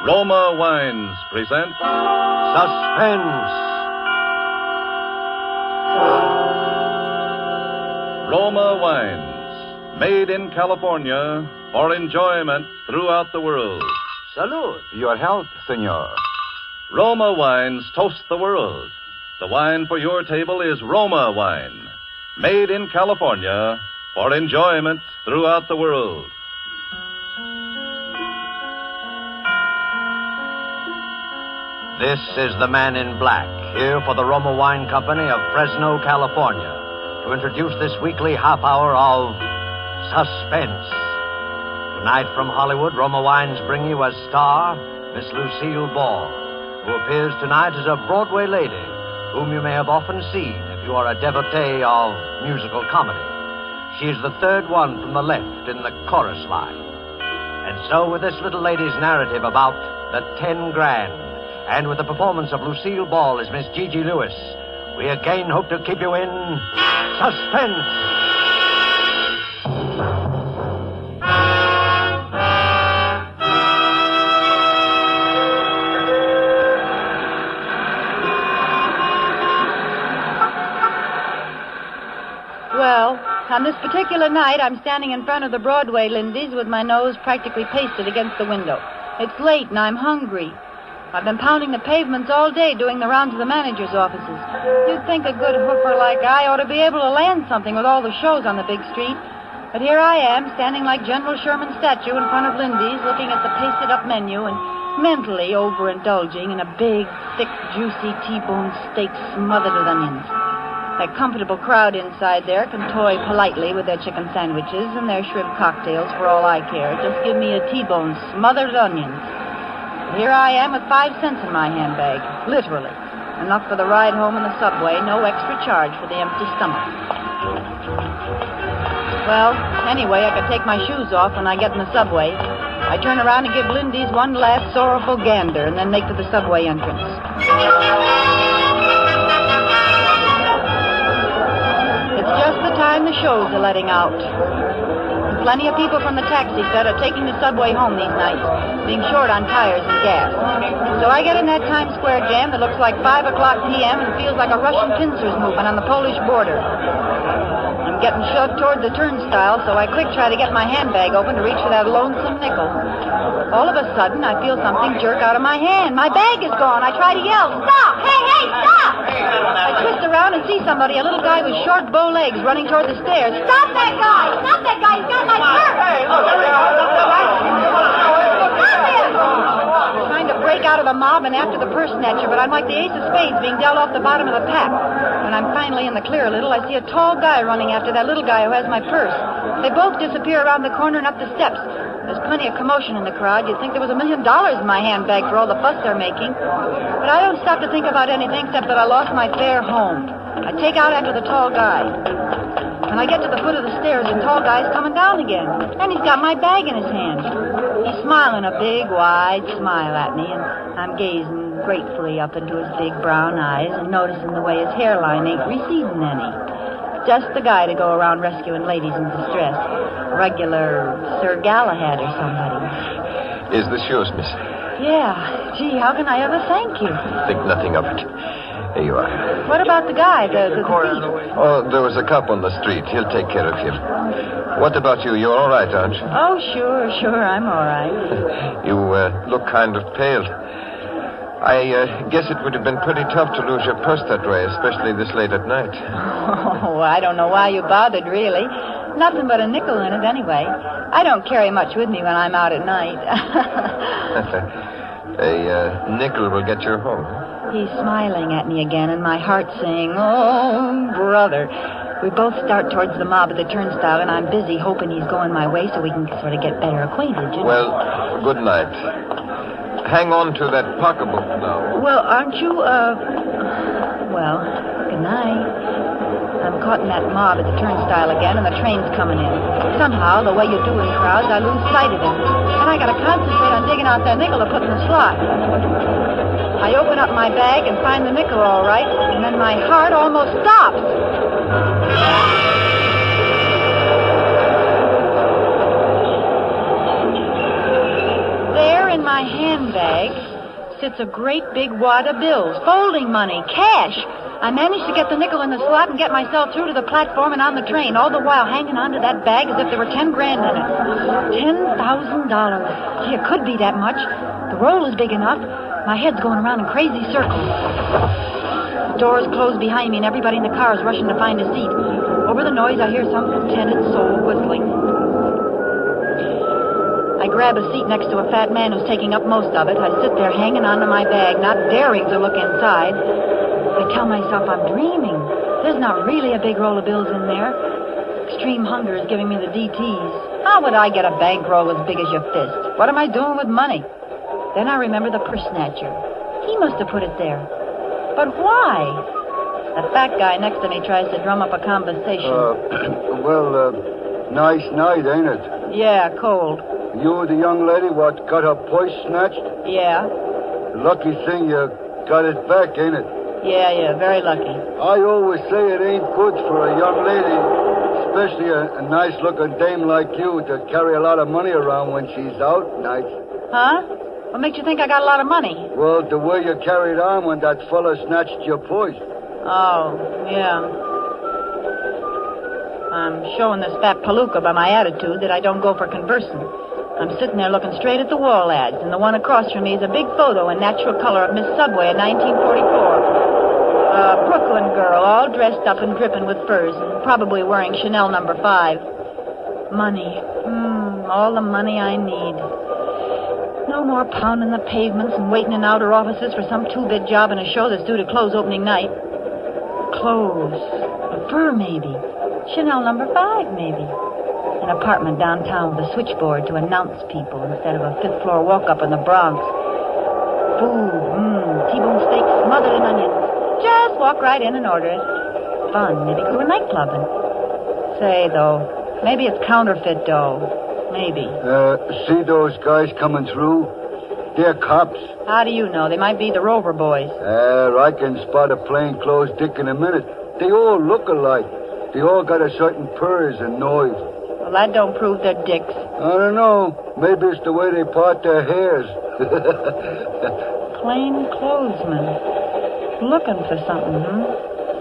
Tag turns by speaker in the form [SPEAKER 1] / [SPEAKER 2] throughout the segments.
[SPEAKER 1] Roma Wines present
[SPEAKER 2] Suspense.
[SPEAKER 1] Roma Wines, made in California for enjoyment throughout the world.
[SPEAKER 2] Salud.
[SPEAKER 3] Your health, senor.
[SPEAKER 1] Roma Wines toast the world. The wine for your table is Roma Wine, made in California for enjoyment throughout the world.
[SPEAKER 2] This is the Man in Black, here for the Roma Wine Company of Fresno, California, to introduce this weekly half hour of Suspense. Tonight from Hollywood, Roma Wines bring you as star Miss Lucille Ball, who appears tonight as a Broadway lady, whom you may have often seen if you are a devotee of musical comedy. She is the third one from the left in the chorus line. And so with this little lady's narrative about the 10 grand, and with the performance of Lucille Ball as Miss Gigi Lewis, we again hope to keep you in suspense.
[SPEAKER 4] Well, on this particular night, I'm standing in front of the Broadway Lindy's with my nose practically pasted against the window. It's late and I'm hungry. I've been pounding the pavements all day doing the rounds of the manager's offices. You'd think a good hoofer like I ought to be able to land something with all the shows on the big street. But here I am, standing like General Sherman's statue in front of Lindy's, looking at the pasted-up menu and mentally overindulging in a big, thick, juicy T-bone steak smothered with onions. That comfortable crowd inside there can toy politely with their chicken sandwiches and their shrimp cocktails for all I care. Just give me a T-bone smothered with onions. Here I am with 5 cents in my handbag, literally. Enough for the ride home in the subway, no extra charge for the empty stomach. Well, anyway, I can take my shoes off when I get in the subway. I turn around and give Lindy's one last sorrowful gander and then make for the subway entrance. It's just the time the shows are letting out. Plenty of people from the taxi set are taking the subway home these nights, being short on tires and gas. So I get in that Times Square jam that looks like 5 o'clock p.m. and feels like a Russian pincers movement on the Polish border. I'm getting shoved toward the turnstile, so I quick try to get my handbag open to reach for that lonesome nickel. All of a sudden, I feel something jerk out of my hand. My bag is gone. I try to yell, "Stop! Hey, stop!" I twist around and see somebody, a little guy with short bow legs, running toward the stairs. "Stop that guy! Stop that guy! He's got my purse!" Hey, look, trying to break out of the mob and after the purse snatcher, but I'm like the ace of spades being dealt off the bottom of the pack. When I'm finally in the clear a little, I see a tall guy running after that little guy who has my purse. They both disappear around the corner and up the steps. There's plenty of commotion in the crowd. You'd think there was $1 million in my handbag for all the fuss they're making. But I don't stop to think about anything except that I lost my fare home. I take out after the tall guy. When I get to the foot of the stairs, the tall guy's coming down again. And he's got my bag in his hand. He's smiling a big, wide smile at me, and I'm gazing gratefully up into his big brown eyes and noticing the way his hairline ain't receding any. Just the guy to go around rescuing ladies in distress. Regular Sir Galahad or somebody.
[SPEAKER 3] Is the shoes, miss?
[SPEAKER 4] Yeah. Gee, how can I ever thank you?
[SPEAKER 3] Think nothing of it. Here you are.
[SPEAKER 4] What about the guy, the thief?
[SPEAKER 3] Oh, there was a cop on the street. He'll take care of him. What about you? You're all right, aren't you?
[SPEAKER 4] Oh, sure, I'm all right.
[SPEAKER 3] You look kind of pale. I guess it would have been pretty tough to lose your purse that way, especially this late at night.
[SPEAKER 4] Oh, I don't know why you bothered, really. Nothing but a nickel in it, anyway. I don't carry much with me when I'm out at night.
[SPEAKER 3] A nickel will get you home.
[SPEAKER 4] He's smiling at me again, and my heart's saying, "Oh, brother." We both start towards the mob at the turnstile, and I'm busy hoping he's going my way so we can sort of get better acquainted, you know.
[SPEAKER 3] Well, good night. Hang on to that pocketbook now.
[SPEAKER 4] Well, aren't you, well, good night. I'm caught in that mob at the turnstile again, and the train's coming in. Somehow, the way you do in crowds, I lose sight of him. And I gotta concentrate on digging out that nickel to put in the slot. I open up my bag and find the nickel all right, and then my heart almost stops. There in my handbag sits a great big wad of bills, folding money, cash. I managed to get the nickel in the slot and get myself through to the platform and on the train, all the while hanging onto that bag as if there were 10 grand in it. $10,000. Gee, it could be that much. The roll is big enough. My head's going around in crazy circles. The doors close behind me and everybody in the car is rushing to find a seat. Over the noise, I hear some contented soul whistling. I grab a seat next to a fat man who's taking up most of it. I sit there hanging onto my bag, not daring to look inside. I tell myself I'm dreaming. There's not really a big roll of bills in there. Extreme hunger is giving me the DTs. How would I get a bankroll as big as your fist? What am I doing with money? Then I remember the purse snatcher. He must have put it there. But why? The fat guy next to me tries to drum up a conversation.
[SPEAKER 5] Nice night, ain't it?
[SPEAKER 4] Yeah, cold.
[SPEAKER 5] You the young lady what got her purse snatched?
[SPEAKER 4] Yeah.
[SPEAKER 5] Lucky thing you got it back, ain't it?
[SPEAKER 4] Yeah, very lucky.
[SPEAKER 5] I always say it ain't good for a young lady, especially a nice-looking dame like you, to carry a lot of money around when she's out nights.
[SPEAKER 4] Huh? What makes you think I got a lot of money?
[SPEAKER 5] Well, the way you carried on when that fella snatched your purse.
[SPEAKER 4] Oh, yeah. I'm showing this fat palooka by my attitude that I don't go for conversing. I'm sitting there looking straight at the wall ads, and the one across from me is a big photo in natural color of Miss Subway in 1944. A Brooklyn girl, all dressed up and dripping with furs, and probably wearing Chanel No. 5. Money. All the money I need. No more pounding the pavements and waiting in outer offices for some two-bit job in a show that's due to close opening night. Clothes. A fur, maybe. Chanel No. 5, maybe. An apartment downtown with a switchboard to announce people instead of a fifth-floor walk-up in the Bronx. Food. T-bone steak smothered in onions. Just walk right in and order it. Fun. Maybe go to a nightclub. Say, though, maybe it's counterfeit dough. Maybe.
[SPEAKER 5] See those guys coming through? They're cops.
[SPEAKER 4] How do you know? They might be the Rover boys.
[SPEAKER 5] I can spot a plainclothes dick in a minute. They all look alike. They all got a certain purrs and noise.
[SPEAKER 4] Well, that don't prove they're dicks.
[SPEAKER 5] I don't know. Maybe it's the way they part their hairs.
[SPEAKER 4] Plain clothesmen. Looking for something,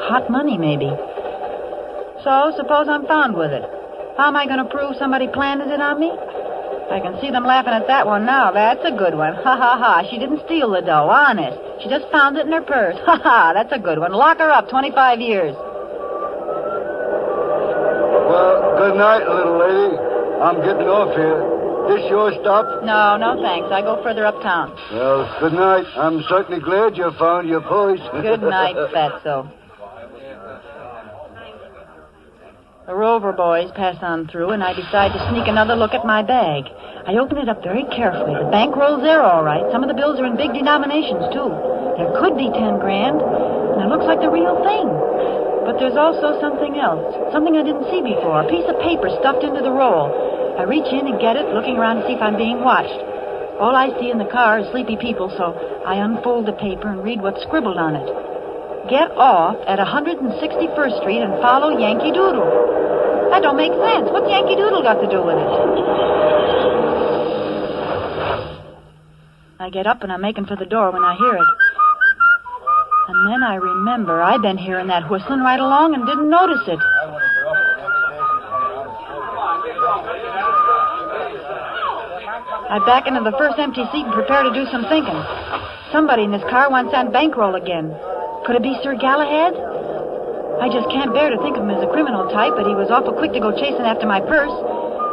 [SPEAKER 4] Hot money, maybe. So, suppose I'm found with it. How am I going to prove somebody planted it on me? I can see them laughing at that one now. That's a good one. Ha, ha, ha. She didn't steal the dough, honest. She just found it in her purse. Ha, ha. That's a good one. Lock her up, 25 years.
[SPEAKER 5] Well, good night, little lady. I'm getting off here. This your stop?
[SPEAKER 4] No, thanks. I go further uptown.
[SPEAKER 5] Well, good night. I'm certainly glad you found your voice.
[SPEAKER 4] Good night, fatso. The Rover boys pass on through, and I decide to sneak another look at my bag. I open it up very carefully. The bankroll's there, all right. Some of the bills are in big denominations, too. There could be 10 grand, and it looks like the real thing. But there's also something else, something I didn't see before, a piece of paper stuffed into the roll. I reach in and get it, looking around to see if I'm being watched. All I see in the car is sleepy people, so I unfold the paper and read what's scribbled on it. Get off at 161st Street and follow Yankee Doodle. That don't make sense. What's Yankee Doodle got to do with it? I get up and I'm making for the door when I hear it. And then I remember I've been hearing that whistling right along and didn't notice it. I back into the first empty seat and prepare to do some thinking. Somebody in this car wants that bankroll again. Could it be Sir Galahad? I just can't bear to think of him as a criminal type, but he was awful quick to go chasing after my purse.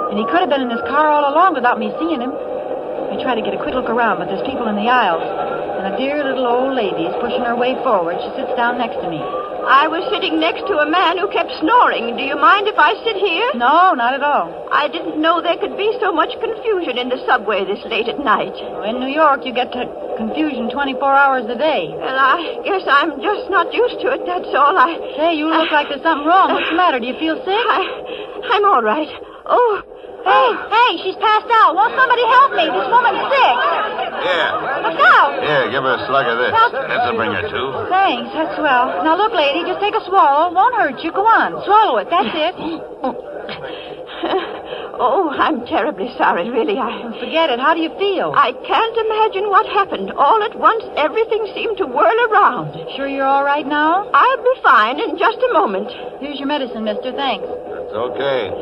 [SPEAKER 4] And he could have been in this car all along without me seeing him. I try to get a quick look around, but there's people in the aisles. And a dear little old lady is pushing her way forward. She sits down next to me.
[SPEAKER 6] I was sitting next to a man who kept snoring. Do you mind if I sit here?
[SPEAKER 4] No, not at all.
[SPEAKER 6] I didn't know there could be so much confusion in the subway this late at night.
[SPEAKER 4] Well, in New York, you get to confusion 24 hours a day.
[SPEAKER 6] Well, I guess I'm just not used to it, that's all.
[SPEAKER 4] Hey, you look like there's something wrong. What's the matter? Do you feel sick?
[SPEAKER 6] I'm all right. Oh.
[SPEAKER 4] Hey, she's passed out. Won't somebody help me? This woman's sick.
[SPEAKER 1] Here.
[SPEAKER 4] Look out.
[SPEAKER 1] Here, give her a slug of this. This'll bring her to.
[SPEAKER 4] Thanks, that's swell. Now, look, lady, just take a swallow. It won't hurt you. Go on. Swallow it. That's it.
[SPEAKER 6] Oh, I'm terribly sorry, really.
[SPEAKER 4] Forget it. How do you feel?
[SPEAKER 6] I can't imagine what happened. All at once, everything seemed to whirl around.
[SPEAKER 4] Sure you're all right now?
[SPEAKER 6] I'll be fine in just a moment.
[SPEAKER 4] Here's your medicine, mister. Thanks.
[SPEAKER 3] It's okay.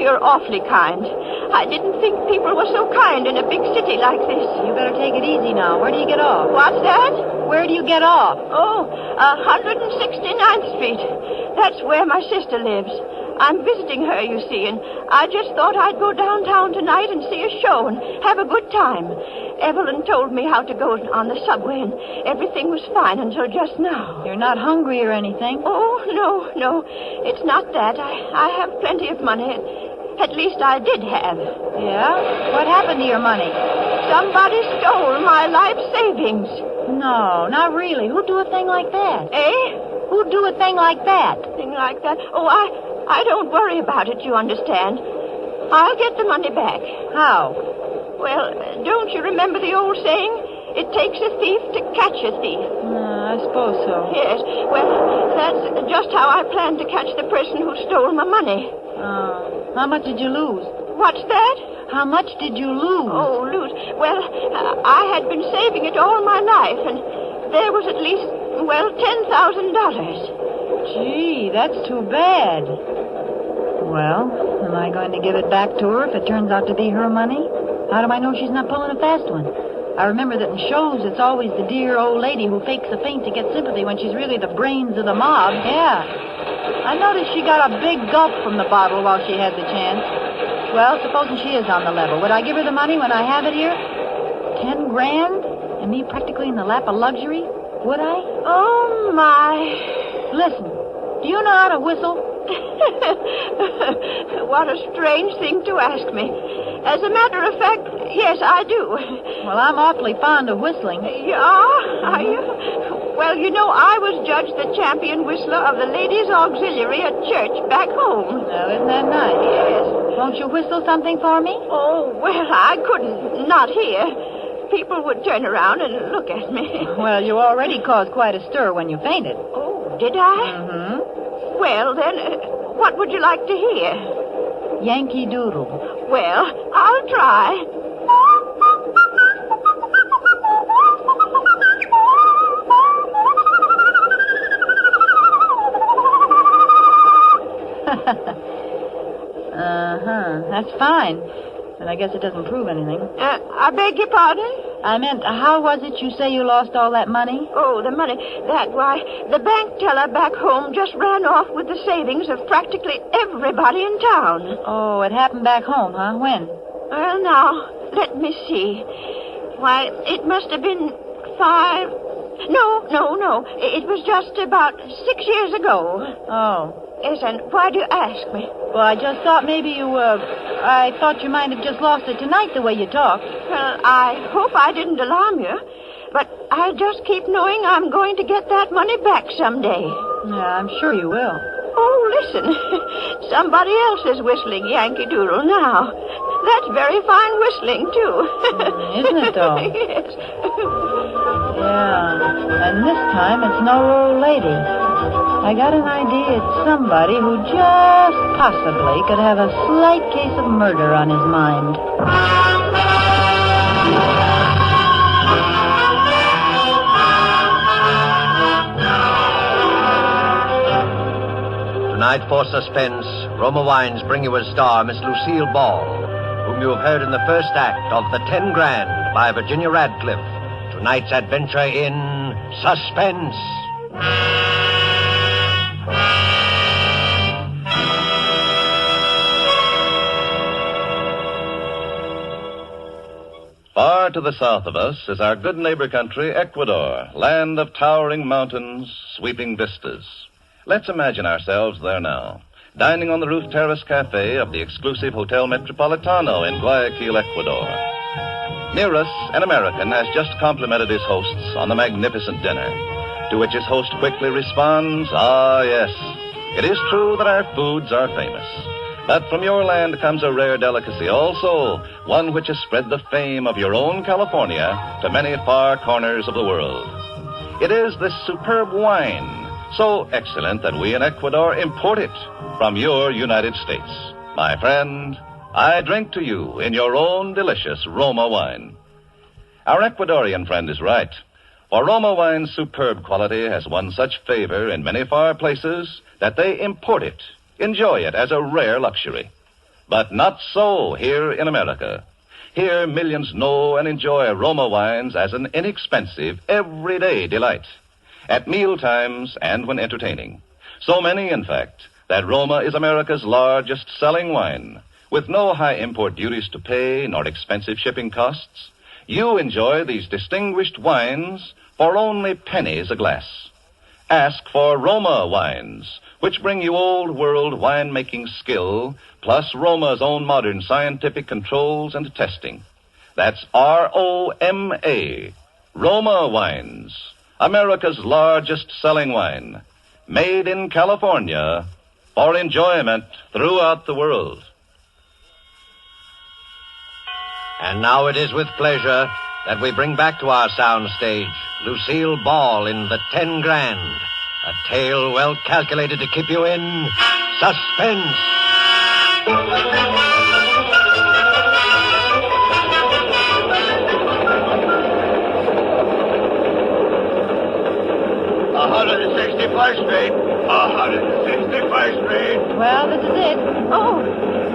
[SPEAKER 6] You're awfully kind. I didn't think people were so kind in a big city like this.
[SPEAKER 4] You better take it easy now. Where do you get off?
[SPEAKER 6] What's that?
[SPEAKER 4] Where do you get off?
[SPEAKER 6] Oh, 169th Street. That's where my sister lives. I'm visiting her, you see, and I just thought I'd go downtown tonight and see a show and have a good time. Evelyn told me how to go on the subway, and everything was fine until just now.
[SPEAKER 4] You're not hungry or anything?
[SPEAKER 6] Oh, no. It's not that. I have plenty of money. At least I did have.
[SPEAKER 4] Yeah? What happened to your money?
[SPEAKER 6] Somebody stole my life savings.
[SPEAKER 4] No, not really. Who'd do a thing like that?
[SPEAKER 6] Eh?
[SPEAKER 4] Who'd do a thing like that?
[SPEAKER 6] Thing like that? Oh, I don't worry about it, you understand. I'll get the money back.
[SPEAKER 4] How?
[SPEAKER 6] Well, don't you remember the old saying? It takes a thief to catch a thief.
[SPEAKER 4] I suppose so.
[SPEAKER 6] Yes. Well, that's just how I plan to catch the person who stole my money.
[SPEAKER 4] How much did you lose?
[SPEAKER 6] What's that?
[SPEAKER 4] How much did you lose?
[SPEAKER 6] Oh, lose. Well, I had been saving it all my life, and there was at least, $10,000.
[SPEAKER 4] Gee, that's too bad. Well, am I going to give it back to her if it turns out to be her money? How do I know she's not pulling a fast one? I remember that in shows it's always the dear old lady who fakes a faint to get sympathy when she's really the brains of the mob. Yeah. I noticed she got a big gulp from the bottle while she had the chance. Well, supposing she is on the level, would I give her the money when I have it here? 10 grand? And me practically in the lap of luxury? Would I?
[SPEAKER 6] Oh, my.
[SPEAKER 4] Listen, do you know how to whistle?
[SPEAKER 6] What a strange thing to ask me. As a matter of fact, yes, I do.
[SPEAKER 4] Well, I'm awfully fond of whistling.
[SPEAKER 6] You are? Are you? Well, you know, I was judged the champion whistler of the Ladies' Auxiliary at church back home.
[SPEAKER 4] Oh, isn't that nice?
[SPEAKER 6] Yes.
[SPEAKER 4] Won't you whistle something for me?
[SPEAKER 6] Oh, well, I couldn't. Not here. People would turn around and look at me.
[SPEAKER 4] Well, you already caused quite a stir when you fainted.
[SPEAKER 6] Oh, did I?
[SPEAKER 4] Mm-hmm.
[SPEAKER 6] Well, then, what would you like to hear?
[SPEAKER 4] Yankee Doodle.
[SPEAKER 6] Well, I'll try.
[SPEAKER 4] That's fine. But I guess it doesn't prove anything.
[SPEAKER 6] I beg your pardon?
[SPEAKER 4] I meant, how was it you say you lost all that money?
[SPEAKER 6] Oh, the money. Why, the bank teller back home just ran off with the savings of practically everybody in town.
[SPEAKER 4] Oh, it happened back home, huh? When?
[SPEAKER 6] Well, now, let me see. Why, it must have been 5... No. It was just about 6 years ago.
[SPEAKER 4] Oh.
[SPEAKER 6] Yes, and why do you ask me?
[SPEAKER 4] Well, I just thought maybe I thought you might have just lost it tonight the way you talked.
[SPEAKER 6] Well, I hope I didn't alarm you. But I just keep knowing I'm going to get that money back someday.
[SPEAKER 4] Yeah, I'm sure you will.
[SPEAKER 6] Oh, listen. Somebody else is whistling Yankee Doodle now. That's very fine whistling, too.
[SPEAKER 4] Isn't it, though?
[SPEAKER 6] Yes.
[SPEAKER 4] Yeah, and this time it's no old lady. I got an idea it's somebody who just possibly could have a slight case of murder on his mind.
[SPEAKER 2] Tonight for Suspense, Roma Wines bring you as star Miss Lucille Ball, whom you have heard in the first act of The 10 Grand by Virginia Radcliffe. Tonight's adventure in Suspense.
[SPEAKER 1] Far to the south of us is our good neighbor country, Ecuador, land of towering mountains, sweeping vistas. Let's imagine ourselves there now, dining on the roof terrace cafe of the exclusive Hotel Metropolitano in Guayaquil, Ecuador. Near us, an American has just complimented his hosts on the magnificent dinner, to which his host quickly responds, "Ah, yes, it is true that our foods are famous. But from your land comes a rare delicacy also, one which has spread the fame of your own California to many far corners of the world. It is this superb wine, so excellent that we in Ecuador import it from your United States. My friend, I drink to you in your own delicious Roma wine. Our Ecuadorian friend is right, for Roma wine's superb quality has won such favor in many far places that they import it, enjoy it as a rare luxury. But not so here in America. Here, millions know and enjoy Roma wines as an inexpensive, everyday delight, at meal times and when entertaining. So many, in fact, that Roma is America's largest selling wine, with no high import duties to pay nor expensive shipping costs. You enjoy these distinguished wines for only pennies a glass. Ask for Roma wines, which bring you old-world winemaking skill, plus Roma's own modern scientific controls and testing. That's R-O-M-A, Roma wines, America's largest selling wine, made in California for enjoyment throughout the world.
[SPEAKER 2] And now it is with pleasure that we bring back to our soundstage Lucille Ball in The 10 Grand, a tale well calculated to keep you in suspense.
[SPEAKER 4] Well, this is it.
[SPEAKER 6] Oh,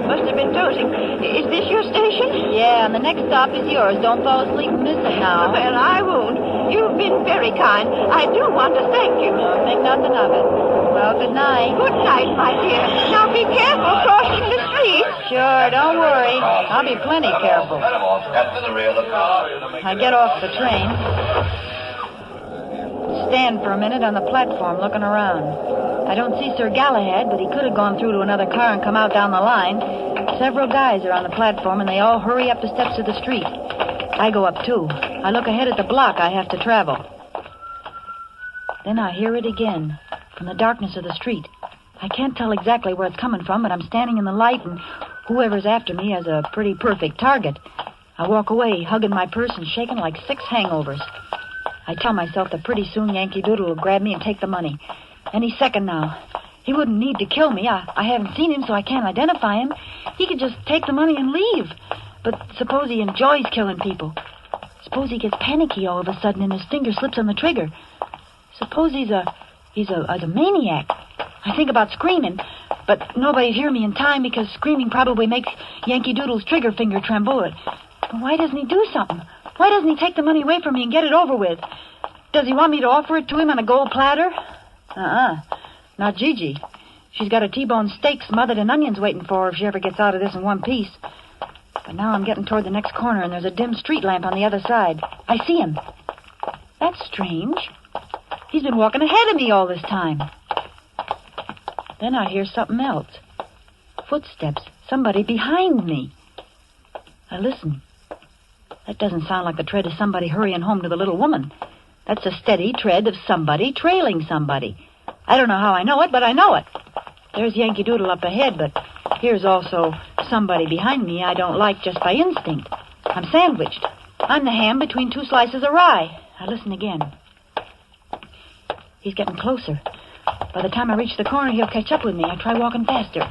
[SPEAKER 6] must have been dozing. Is this your station?
[SPEAKER 4] Yeah, and the next stop is yours. Don't fall asleep and miss it now.
[SPEAKER 6] Well, I won't. You've been very kind. I do want to thank you.
[SPEAKER 4] No, think nothing of it. Well, good night.
[SPEAKER 6] Good night, my dear. Now be careful crossing the street.
[SPEAKER 4] Sure, don't worry. I'll be plenty careful. I get off the train. Stand for a minute on the platform looking around. I don't see Sir Galahad, but he could have gone through to another car and come out down the line. Several guys are on the platform, and they all hurry up the steps of the street. I go up, too. I look ahead at the block I have to travel. Then I hear it again, from the darkness of the street. I can't tell exactly where it's coming from, but I'm standing in the light, and whoever's after me has a pretty perfect target. I walk away, hugging my purse and shaking like 6 hangovers. I tell myself that pretty soon Yankee Doodle will grab me and take the money. Any second now. He wouldn't need to kill me. I haven't seen him, so I can't identify him. He could just take the money and leave. But suppose he enjoys killing people. Suppose he gets panicky all of a sudden and his finger slips on the trigger. Suppose he's a maniac. I think about screaming, but nobody'd hear me in time because screaming probably makes Yankee Doodle's trigger finger tremble. But why doesn't he do something? Why doesn't he take the money away from me and get it over with? Does he want me to offer it to him on a gold platter? Not Gigi. She's got a T-bone steak smothered in onions waiting for her if she ever gets out of this in one piece. But now I'm getting toward the next corner, and there's a dim street lamp on the other side. I see him. That's strange. He's been walking ahead of me all this time. Then I hear something else. Footsteps. Somebody behind me. I listen. That doesn't sound like the tread of somebody hurrying home to the little woman. That's a steady tread of somebody trailing somebody. I don't know how I know it, but I know it. There's Yankee Doodle up ahead, but here's also somebody behind me I don't like just by instinct. I'm sandwiched. I'm the ham between 2 slices of rye. I listen again. He's getting closer. By the time I reach the corner, he'll catch up with me. I try walking faster.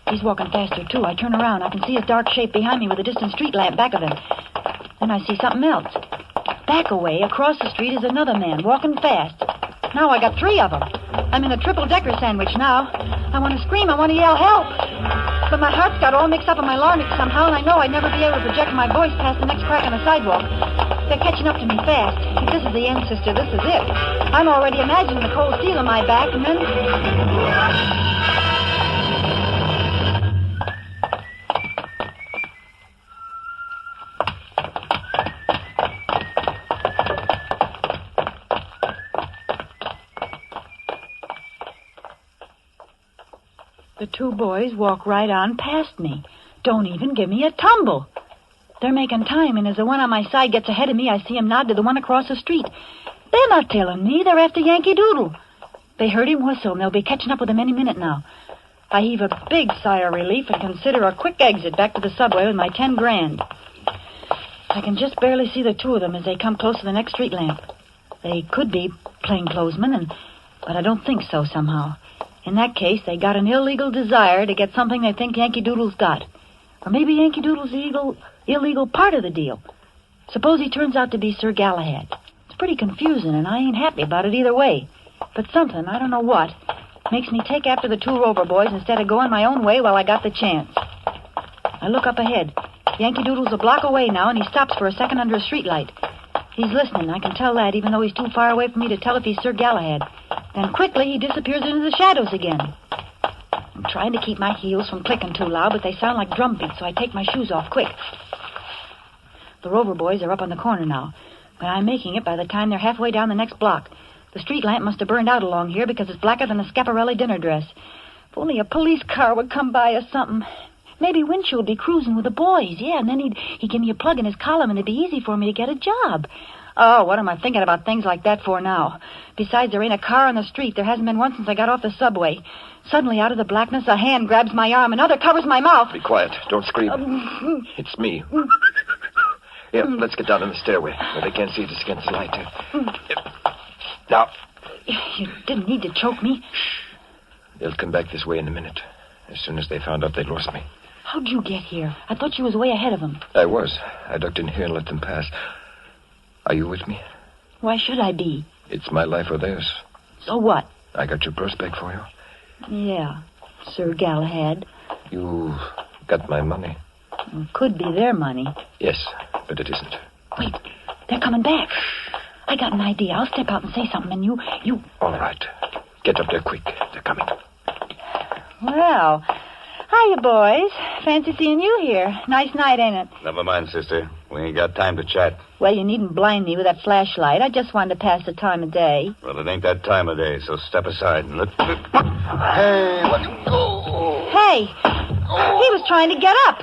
[SPEAKER 4] He's walking faster, too. I turn around. I can see his dark shape behind me with a distant street lamp back of him. Then I see something else. Back away, across the street, is another man, walking fast. Now I got 3 of them. I'm in a triple-decker sandwich now. I want to scream. I want to yell help. But my heart's got all mixed up in my larynx somehow, and I know I'd never be able to project my voice past the next crack on the sidewalk. They're catching up to me fast. If this is the end, sister, this is it. I'm already imagining the cold steel in my back, and then... The 2 boys walk right on past me. Don't even give me a tumble. They're making time, and as the one on my side gets ahead of me, I see him nod to the one across the street. They're not tailing me. They're after Yankee Doodle. They heard him whistle, and they'll be catching up with him any minute now. I heave a big sigh of relief and consider a quick exit back to the subway with my 10 grand. I can just barely see the 2 of them as they come close to the next street lamp. They could be plainclothesmen, but I don't think so somehow. In that case, they got an illegal desire to get something they think Yankee Doodle's got. Or maybe Yankee Doodle's the illegal part of the deal. Suppose he turns out to be Sir Galahad. It's pretty confusing, and I ain't happy about it either way. But something, I don't know what, makes me take after the two Rover boys instead of going my own way while I got the chance. I look up ahead. Yankee Doodle's a block away now, and he stops for a second under a streetlight. He's listening, I can tell that, even though he's too far away for me to tell if he's Sir Galahad. Then quickly he disappears into the shadows again. I'm trying to keep my heels from clicking too loud, but they sound like drum beats, so I take my shoes off quick. The Rover boys are up on the corner now, but I'm making it by the time they're halfway down the next block. The street lamp must have burned out along here because it's blacker than a Schiaparelli dinner dress. If only a police car would come by or something. Maybe Winchell would be cruising with the boys, yeah, and then he'd give me a plug in his column and it'd be easy for me to get a job. Oh, what am I thinking about things like that for now? Besides, there ain't a car on the street. There hasn't been one since I got off the subway. Suddenly, out of the blackness, a hand grabs my arm, another covers my mouth.
[SPEAKER 3] Be quiet. Don't scream. It's me. Here, let's get down on the stairway where they can't see us against the light. Now.
[SPEAKER 4] You didn't need to choke me.
[SPEAKER 3] They'll come back this way in a minute. As soon as they found out they'd lost me.
[SPEAKER 4] How'd you get here? I thought you was way ahead of them.
[SPEAKER 3] I was. I ducked in here and let them pass. Are you with me?
[SPEAKER 4] Why should I be?
[SPEAKER 3] It's my life or theirs.
[SPEAKER 4] So what?
[SPEAKER 3] I got your purse back for you.
[SPEAKER 4] Yeah, Sir Galahad.
[SPEAKER 3] You got my money.
[SPEAKER 4] It could be their money.
[SPEAKER 3] Yes, but it isn't.
[SPEAKER 4] Wait, they're coming back. I got an idea. I'll step out and say something, and you...
[SPEAKER 3] All right. Get up there quick. They're coming.
[SPEAKER 4] Well, hiya, boys. Fancy seeing you here. Nice night, ain't it?
[SPEAKER 7] Never mind, sister. We ain't got time to chat.
[SPEAKER 4] Well, you needn't blind me with that flashlight. I just wanted to pass the time of day.
[SPEAKER 7] Well, it ain't that time of day, so step aside and let...
[SPEAKER 3] Hey, what you go?
[SPEAKER 4] Hey, he was trying to get up.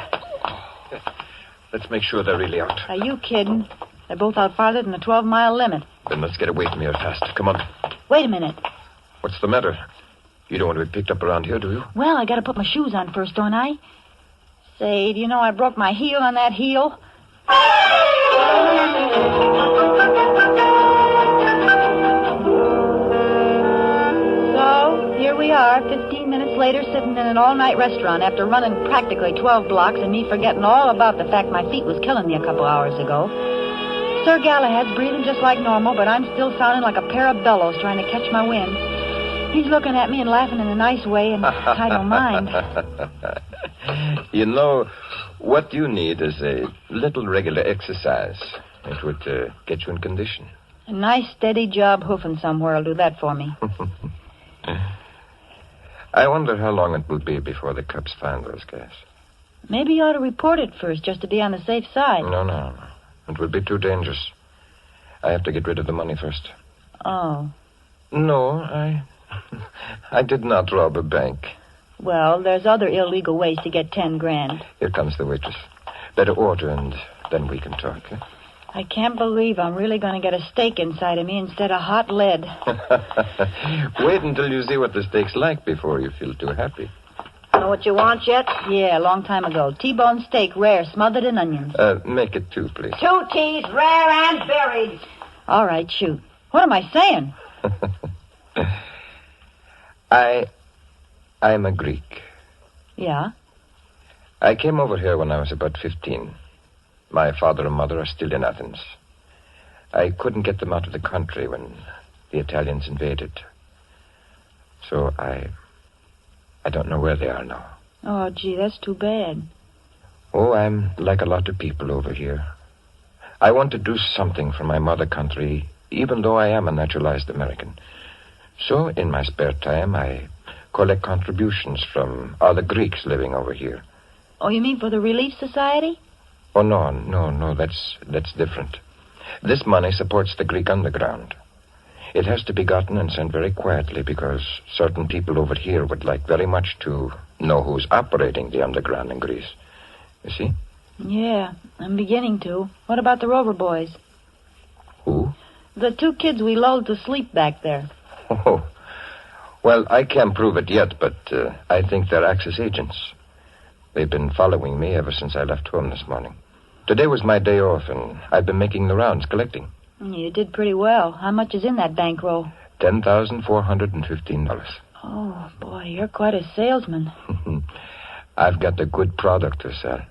[SPEAKER 3] Let's make sure they're really out.
[SPEAKER 4] Are you kidding? They're both out farther than the 12-mile limit.
[SPEAKER 3] Then let's get away from here fast. Come on.
[SPEAKER 4] Wait a minute.
[SPEAKER 3] What's the matter? You don't want to be picked up around here, do you?
[SPEAKER 4] Well, I got to put my shoes on first, don't I? Say, do you know I broke my heel on that heel? So, here we are, 15 minutes later, sitting in an all-night restaurant after running practically 12 blocks and me forgetting all about the fact my feet was killing me a couple hours ago. Sir Galahad's breathing just like normal, but I'm still sounding like a pair of bellows trying to catch my wind. He's looking at me and laughing in a nice way, and I don't mind.
[SPEAKER 3] You know, what you need is a little regular exercise. It would get you in condition.
[SPEAKER 4] A nice, steady job hoofing somewhere will do that for me.
[SPEAKER 3] I wonder how long it will be before the cops find those guys.
[SPEAKER 4] Maybe you ought to report it first, just to be on the safe side.
[SPEAKER 3] No. It would be too dangerous. I have to get rid of the money first.
[SPEAKER 4] Oh.
[SPEAKER 3] No, I did not rob a bank.
[SPEAKER 4] Well, there's other illegal ways to get 10 grand.
[SPEAKER 3] Here comes the waitress. Better order, and then we can talk. Eh?
[SPEAKER 4] I can't believe I'm really going to get a steak inside of me instead of hot lead.
[SPEAKER 3] Wait until you see what the steak's like before you feel too happy.
[SPEAKER 6] Know what you want yet?
[SPEAKER 4] Yeah, a long time ago. T-bone steak, rare, smothered in onions.
[SPEAKER 3] Make it 2, please.
[SPEAKER 6] 2 T's, rare and buried.
[SPEAKER 4] All right, shoot. What am I saying?
[SPEAKER 3] I'm a Greek.
[SPEAKER 4] Yeah?
[SPEAKER 3] I came over here when I was about 15. My father and mother are still in Athens. I couldn't get them out of the country when the Italians invaded. So I don't know where they are now.
[SPEAKER 4] Oh, gee, that's too bad.
[SPEAKER 3] Oh, I'm like a lot of people over here. I want to do something for my mother country, even though I am a naturalized American. So, in my spare time, I collect contributions from other Greeks living over here.
[SPEAKER 4] Oh, you mean for the Relief Society?
[SPEAKER 3] Oh, no, that's different. This money supports the Greek underground. It has to be gotten and sent very quietly because certain people over here would like very much to know who's operating the underground in Greece. You see?
[SPEAKER 4] Yeah, I'm beginning to. What about the Rover boys?
[SPEAKER 3] Who?
[SPEAKER 4] The 2 kids we lulled to sleep back there.
[SPEAKER 3] Oh, well, I can't prove it yet, but I think they're Axis agents. They've been following me ever since I left home this morning. Today was my day off, and I've been making the rounds collecting.
[SPEAKER 4] You did pretty well. How much is in that bankroll?
[SPEAKER 3] $10,415.
[SPEAKER 4] Oh, boy, you're quite a salesman.
[SPEAKER 3] I've got a good product to sell.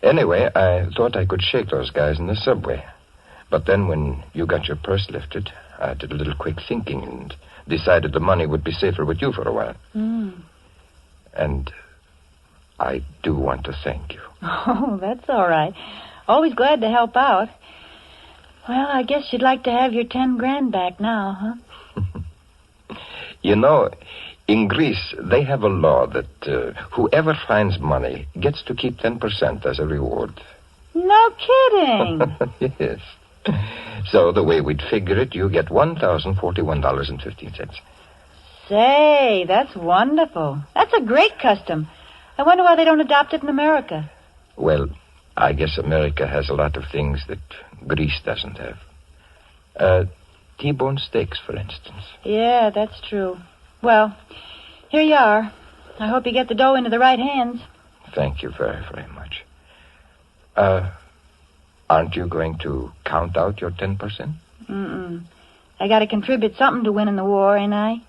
[SPEAKER 3] Anyway, I thought I could shake those guys in the subway. But then when you got your purse lifted, I did a little quick thinking and decided the money would be safer with you for a while. And I do want to thank you.
[SPEAKER 4] Oh, that's all right. Always glad to help out. Well, I guess you'd like to have your 10 grand back now, huh?
[SPEAKER 3] You know, in Greece, they have a law that whoever finds money gets to keep 10% as a reward.
[SPEAKER 4] No kidding.
[SPEAKER 3] Yes. So the way we'd figure it, you get $1,041.15.
[SPEAKER 4] Say, that's wonderful. That's a great custom. I wonder why they don't adopt it in America.
[SPEAKER 3] Well, I guess America has a lot of things that Greece doesn't have. T-bone steaks, for instance.
[SPEAKER 4] Yeah, that's true. Well, here you are. I hope you get the dough into the right hands.
[SPEAKER 3] Thank you very, very much. Aren't you going to count out your 10%?
[SPEAKER 4] I got to contribute something to winning the war, ain't I?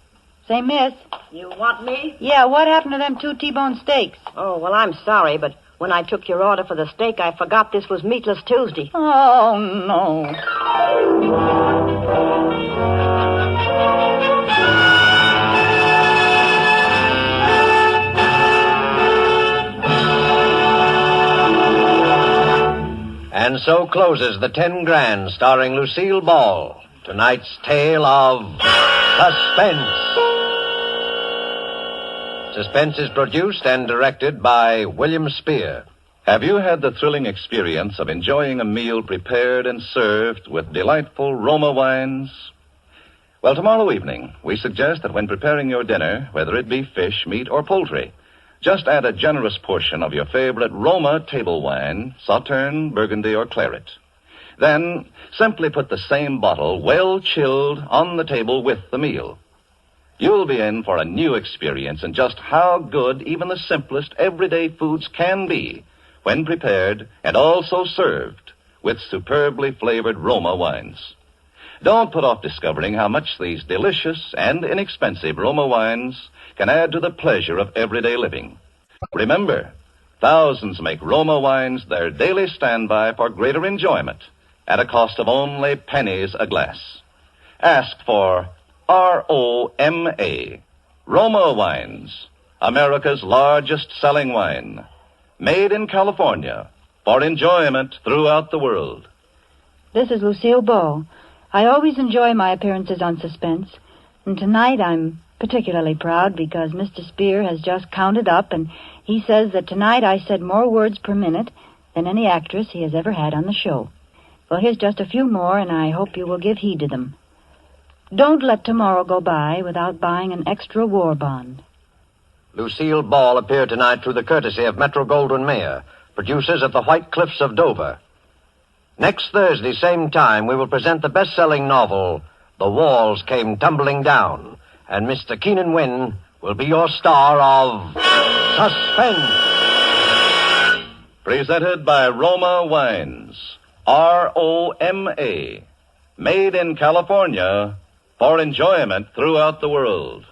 [SPEAKER 4] Say, miss.
[SPEAKER 6] You want me?
[SPEAKER 4] Yeah, what happened to them 2 T-bone steaks?
[SPEAKER 6] Oh, well, I'm sorry, but when I took your order for the steak, I forgot this was Meatless Tuesday.
[SPEAKER 4] Oh, no.
[SPEAKER 2] And so closes the 10 Grand starring Lucille Ball. Tonight's tale of Suspense. Suspense is produced and directed by William Spear.
[SPEAKER 1] Have you had the thrilling experience of enjoying a meal prepared and served with delightful Roma wines? Well, tomorrow evening, we suggest that when preparing your dinner, whether it be fish, meat, or poultry, just add a generous portion of your favorite Roma table wine, Sauterne, Burgundy, or Claret. Then simply put the same bottle, well chilled, on the table with the meal. You'll be in for a new experience in just how good even the simplest everyday foods can be when prepared and also served with superbly flavored Roma wines. Don't put off discovering how much these delicious and inexpensive Roma wines can add to the pleasure of everyday living. Remember, thousands make Roma wines their daily standby for greater enjoyment at a cost of only pennies a glass. Ask for R-O-M-A, Roma Wines, America's largest selling wine, made in California for enjoyment throughout the world.
[SPEAKER 4] This is Lucille Ball. I always enjoy my appearances on Suspense, and tonight I'm particularly proud because Mr. Spear has just counted up, and he says that tonight I said more words per minute than any actress he has ever had on the show. Well, here's just a few more, and I hope you will give heed to them. Don't let tomorrow go by without buying an extra war bond.
[SPEAKER 2] Lucille Ball appeared tonight through the courtesy of Metro-Goldwyn-Mayer, producers at the White Cliffs of Dover. Next Thursday, same time, we will present the best-selling novel, The Walls Came Tumbling Down, and Mr. Keenan Wynn will be your star of Suspense.
[SPEAKER 1] Presented by Roma Wines, R-O-M-A, made in California for enjoyment throughout the world.